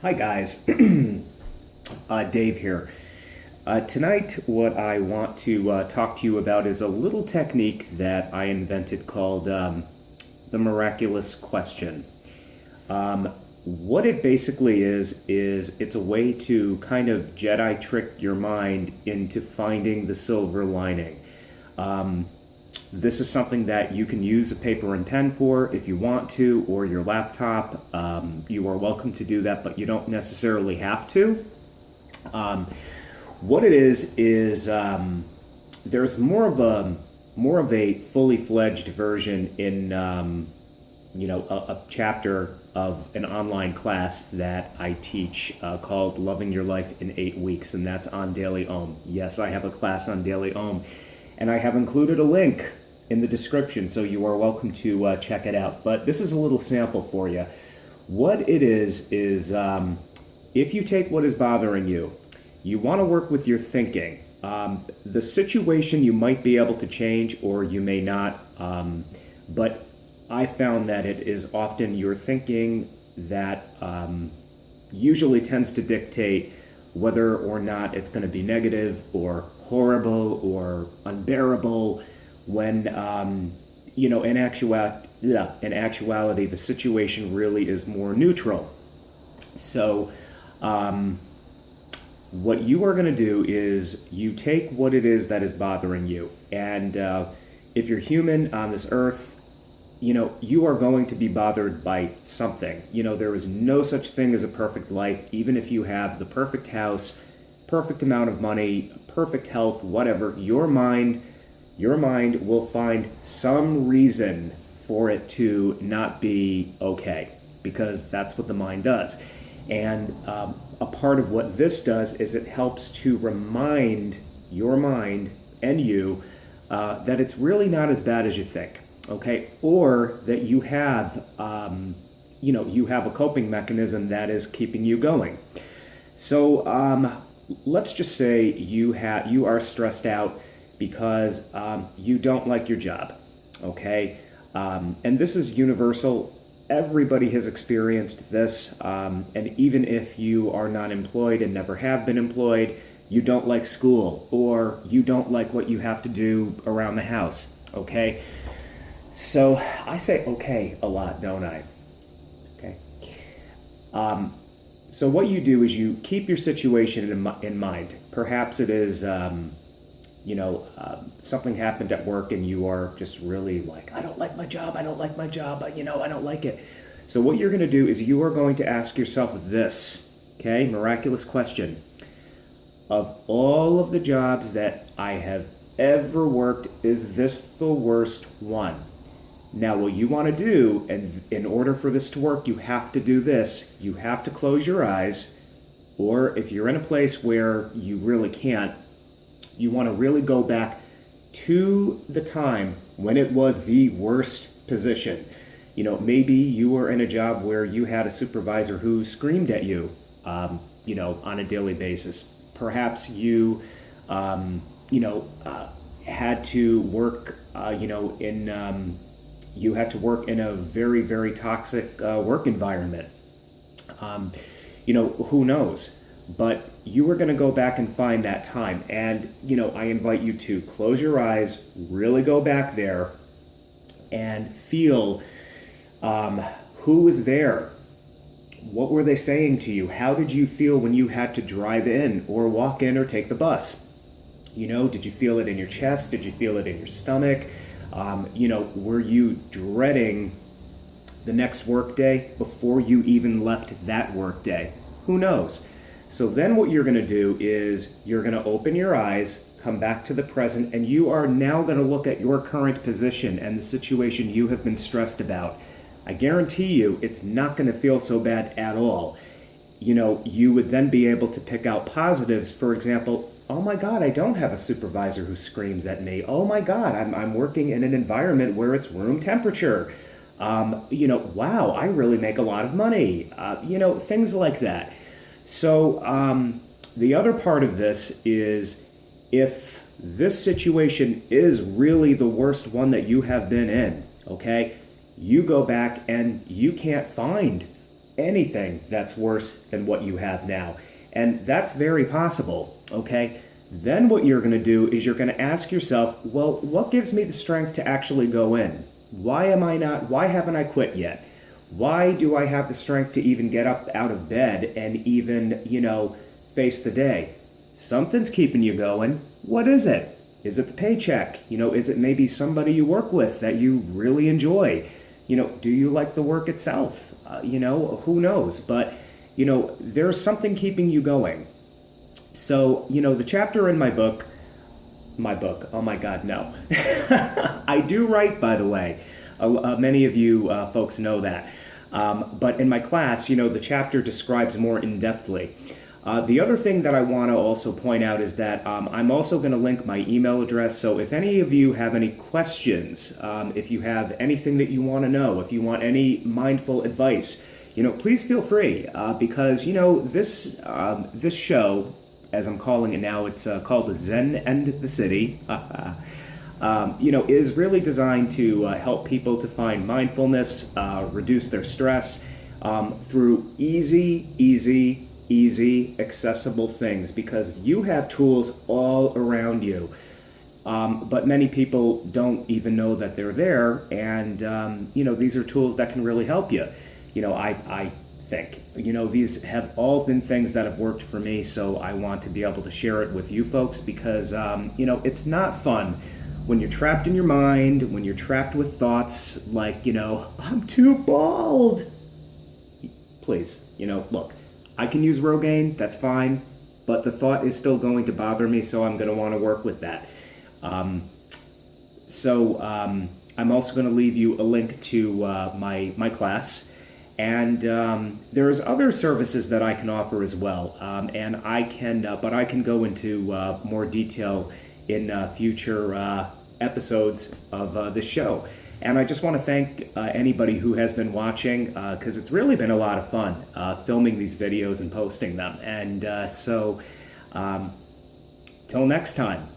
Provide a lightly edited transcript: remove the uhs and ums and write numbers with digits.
Hi guys, Dave here. Tonight what I want to talk to you about is a little technique that I invented called the miraculous question. What it basically is it's a way to kind of Jedi trick your mind into finding the silver lining. This is something that you can use a paper and pen for if you want to, or your laptop. You are welcome to do that, but you don't necessarily have to. What it is there's more of a fully fledged version in a chapter of an online class that I teach called Loving Your Life in 8 Weeks, and that's on Daily Om. Yes, I have a class on Daily Om, and I have included a link in the description, so you are welcome to check it out. But this is a little sample for you. What it is if you take what is bothering you, you want to work with your thinking. The situation you might be able to change or you may not, but I found that it is often your thinking that usually tends to dictate whether or not it's going to be negative or horrible or unbearable, when in actuality the situation really is more neutral. So what you are going to do is you take what it is that is bothering you, and if you're human on this earth, you are going to be bothered by something. There is no such thing as a perfect life. Even if you have the perfect house, perfect amount of money, perfect health, whatever, your mind will find some reason for it to not be okay, because that's what the mind does. And a part of what this does is it helps to remind your mind and you that it's really not as bad as you think, okay? Or that you have a coping mechanism that is keeping you going. So let's just say you are stressed out because you don't like your job, okay? And this is universal. Everybody has experienced this, and even if you are not employed and never have been employed, you don't like school, or you don't like what you have to do around the house, okay? So I say okay a lot, don't I? Okay. So what you do is you keep your situation in mind. Perhaps it is something happened at work and you are just really like, I don't like my job, I don't like it. So what you're going to do is you are going to ask yourself this, okay, miraculous question. Of all of the jobs that I have ever worked, is this the worst one? Now what you want to do, and in order for this to work, you have to do this. You have to close your eyes, or if you're in a place where you really can't, you want to really go back to the time when it was the worst position. Maybe you were in a job where you had a supervisor who screamed at you, on a daily basis. Perhaps you, had to work, you had to work in a very, very toxic work environment. Who knows? But you are going to go back and find that time. And, I invite you to close your eyes, really go back there and feel who was there. What were they saying to you? How did you feel when you had to drive in or walk in or take the bus? Did you feel it in your chest? Did you feel it in your stomach? Were you dreading the next work day before you even left that work day? Who knows? So then what you're going to do is you're going to open your eyes, come back to the present, and you are now going to look at your current position and the situation you have been stressed about. I guarantee you it's not going to feel so bad at all. You would then be able to pick out positives. For example, oh my God, I don't have a supervisor who screams at me. Oh my God, I'm working in an environment where it's room temperature. Wow, I really make a lot of money. Things like that. So the other part of this is, if this situation is really the worst one that you have been in, okay, you go back and you can't find anything that's worse than what you have now. And that's very possible, okay? Then what you're going to do is you're going to ask yourself, well, what gives me the strength to actually go in? Why haven't I quit yet? Why do I have the strength to even get up out of bed and even, face the day? Something's keeping you going. What is it? Is it the paycheck? Is it maybe somebody you work with that you really enjoy? Do you like the work itself? Who knows? But, there's something keeping you going. So, the chapter in my book, oh my God, no. I do write, by the way. Many of you folks know that. But in my class, the chapter describes more in-depthly. The other thing that I want to also point out is that I'm also going to link my email address. So if any of you have any questions, if you have anything that you want to know, if you want any mindful advice, please feel free because, this show, as I'm calling it now, it's called The Zen and the City, is really designed to help people to find mindfulness, reduce their stress through easy, accessible things, because you have tools all around you. But many people don't even know that they're there, and these are tools that can really help you. I think these have all been things that have worked for me, so I want to be able to share it with you folks, because it's not fun when you're trapped in your mind, when you're trapped with thoughts like, I'm too bald. Please, look, I can use Rogaine, that's fine, but the thought is still going to bother me, so I'm going to want to work with that. I'm also going to leave you a link to my class, and there's other services that I can offer as well, and I can go into more detail in future episodes of this show. And I just want to thank anybody who has been watching, because it's really been a lot of fun filming these videos and posting them. And till next time.